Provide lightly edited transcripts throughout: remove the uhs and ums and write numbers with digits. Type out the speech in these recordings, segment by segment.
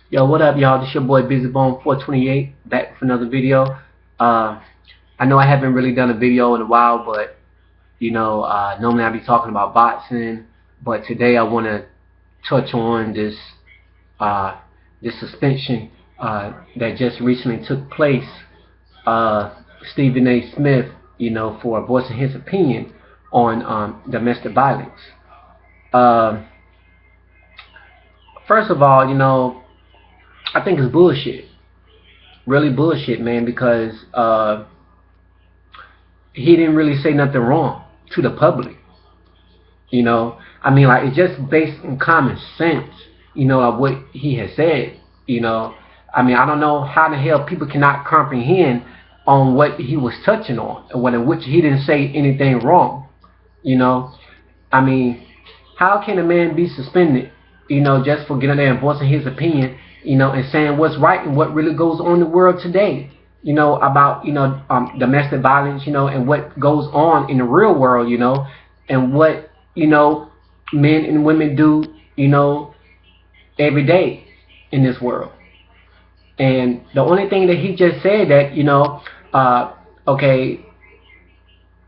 Yo, what up, y'all? This your boy BusyBone428 back with another video. I know I haven't really done a video in a while, but normally I be talking about boxing, but today I want to touch on this suspension that just recently took place. Stephen A. Smith, for voicing his opinion on domestic violence. Uh, First of all, I think it's bullshit. Really bullshit, man, because he didn't really say nothing wrong to the public. Like, it's just based on common sense, of what he has said. I don't know how the hell people cannot comprehend on what he was touching on, and in which he didn't say anything wrong. You know, I mean, how can a man be suspended, just for getting there and voicing his opinion, and saying what's right and what really goes on in the world today, about, domestic violence, and what goes on in the real world, and what, men and women do, every day in this world. And the only thing that he just said that, okay,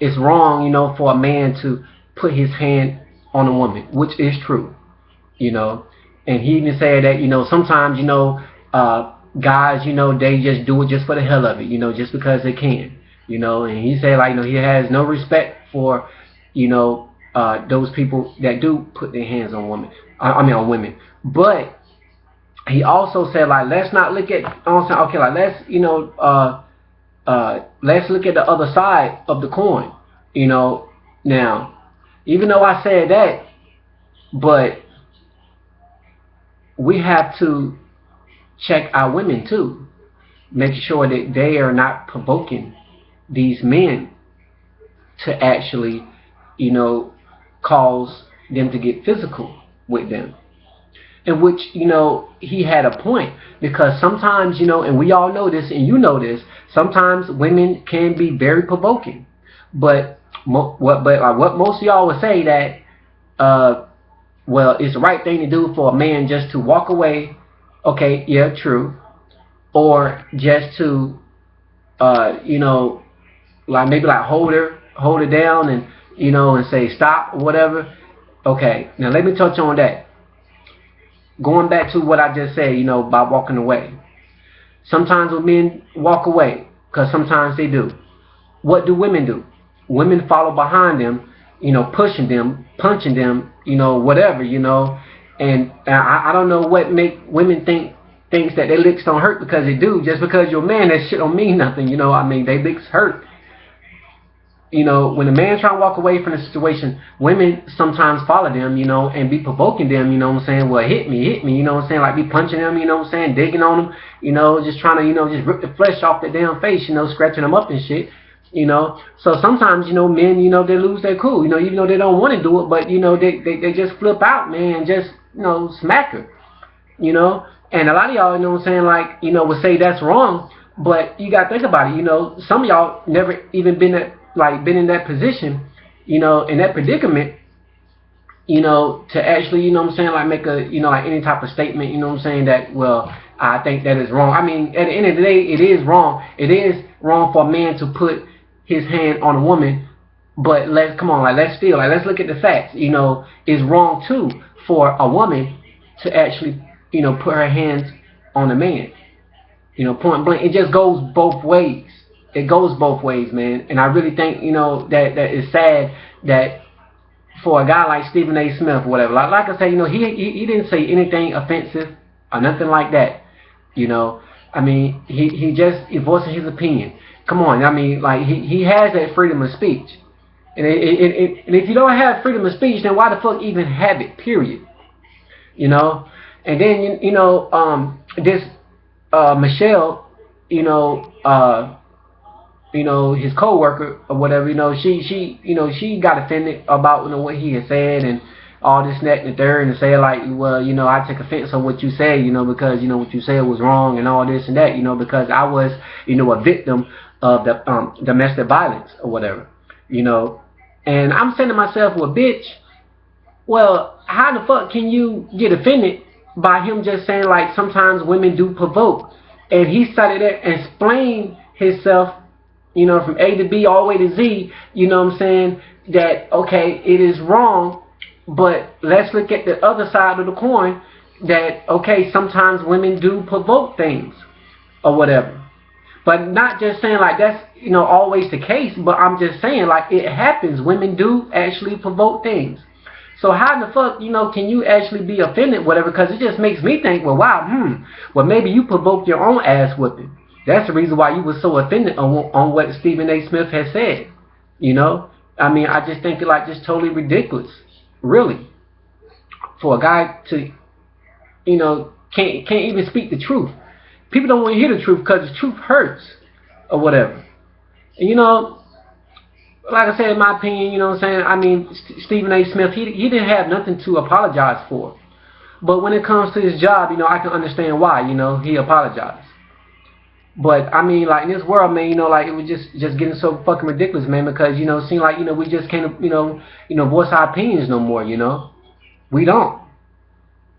it's wrong, for a man to put his hand on a woman, which is true, And he even said that, sometimes, guys, they just do it just for the hell of it, just because they can, And he said, like, he has no respect for, those people that do put their hands on women. On women. But he also said, like, let's not look at, okay, like, let's look at the other side of the coin, Now, even though I said that, but we have to check our women too, make sure that they are not provoking these men to actually, cause them to get physical with them. In which, he had a point, because sometimes, and we all know this, and this, sometimes women can be very provoking. But what most of y'all would say that, well, it's the right thing to do for a man just to walk away. Okay, yeah, true. Or just to, like, maybe like hold her down, and and say stop or whatever. Okay, now let me touch on that. Going back to what I just said, about walking away. Sometimes when men walk away, because sometimes they do. What do women do? Women follow behind them, pushing them, punching them, whatever, And I don't know what make women thinks that their licks don't hurt, because they do. Just because you're a man, that shit don't mean nothing, They licks hurt. When a man try to walk away from the situation, women sometimes follow them, and be provoking them, well, hit me, like be punching them, digging on them, just trying to, just rip the flesh off their damn face, scratching them up and shit, So sometimes, men, they lose their cool, even though they don't want to do it, but, they just flip out, man, and just, smack her, And a lot of y'all, like, would say that's wrong, but you gotta think about it, some of y'all never even been in that position, in that predicament, to actually, like make a, like any type of statement, that, well, I think that is wrong. I mean, at the end of the day, it is wrong. It is wrong for a man to put his hand on a woman, but let's look at the facts. It's wrong too for a woman to actually, put her hands on a man. Point blank. It just goes both ways. It goes both ways, man. And I really think, that it's sad that for a guy like Stephen A. Smith or whatever, like I say, he didn't say anything offensive or nothing like that. He just voicing his opinion. Come on, like he has that freedom of speech. And if you don't have freedom of speech, then why the fuck even have it? Period. And then this Michelle, his co-worker or whatever, she got offended about, what he had said and all this, that, and the third, and say like, well, I take offense on what you say, because, what you said was wrong and all this and that, because I was, a victim of the domestic violence or whatever, And I'm saying to myself, well, bitch, well, how the fuck can you get offended by him just saying like sometimes women do provoke, and he started there and explained himself, you know, from A to B all the way to Z. You know what I'm saying? That okay, it is wrong, but let's look at the other side of the coin. That okay, sometimes women do provoke things or whatever, but not just saying like that's, you know, always the case. But I'm just saying like it happens. Women do actually provoke things. So how in the fuck, you know, can you actually be offended, whatever? Because it just makes me think, well, wow, well, maybe you provoked your own ass whipping. That's the reason why you were so offended on what Stephen A. Smith has said. You know, I mean, I just think it like just totally ridiculous, really, for a guy to, you know, can't even speak the truth. People don't want to hear the truth because the truth hurts or whatever. And, you know, like I said, in my opinion, you know what I'm saying, I mean, Stephen A. Smith, he didn't have nothing to apologize for. But when it comes to his job, you know, I can understand why, you know, he apologized. But, I mean, like, in this world, man, you know, like, it was just getting so fucking ridiculous, man, because, you know, it seemed like, you know, we just can't, you know, voice our opinions no more, you know. We don't.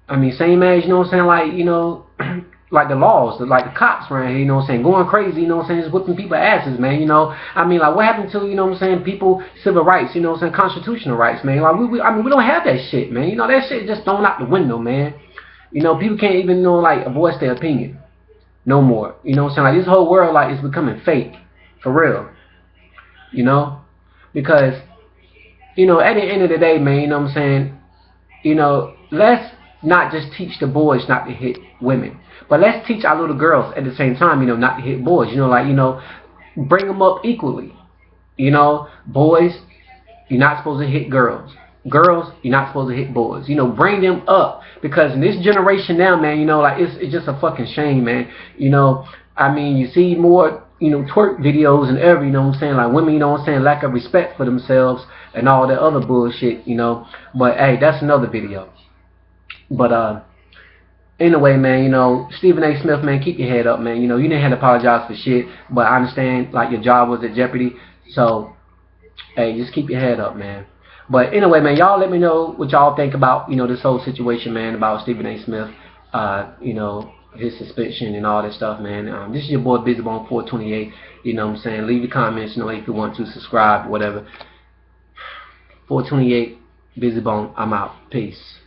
I mean, same as, you know what I'm saying, like, you know, like the laws, like the cops around here, you know what I'm saying, going crazy, you know what I'm saying, just whipping people's asses, man, you know. I mean, like, what happened to, you know what I'm saying, people, civil rights, you know what I'm saying, constitutional rights, man. Like, I mean, we don't have that shit, man. You know, that shit just thrown out the window, man. You know, people can't even, you know, like, voice their opinion no more. You know what I'm saying? Like, this whole world, like, is becoming fake, for real, you know, because, you know, at the end of the day, man, you know what I'm saying, you know, let's not just teach the boys not to hit women, but let's teach our little girls at the same time, you know, not to hit boys. You know, like, you know, bring them up equally. You know, boys, you're not supposed to hit girls. Girls, you're not supposed to hit boys. You know, bring them up, because in this generation now, man, you know, like, it's just a fucking shame, man. You know, I mean, you see more, you know, twerk videos and every, you know what I'm saying, like women, you know what I'm saying, lack of respect for themselves and all that other bullshit, you know. But hey, that's another video. But anyway, man, you know, Stephen A. Smith, man, keep your head up, man. You know, you didn't have to apologize for shit, but I understand, like, your job was at jeopardy. So, hey, just keep your head up, man. But anyway, man, y'all let me know what y'all think about, you know, this whole situation, man, about Stephen A. Smith, you know, his suspension and all that stuff, man. This is your boy Busybone 428. You know what I'm saying? Leave your comments, you know, if you want to subscribe, whatever. 428, Busybone, I'm out. Peace.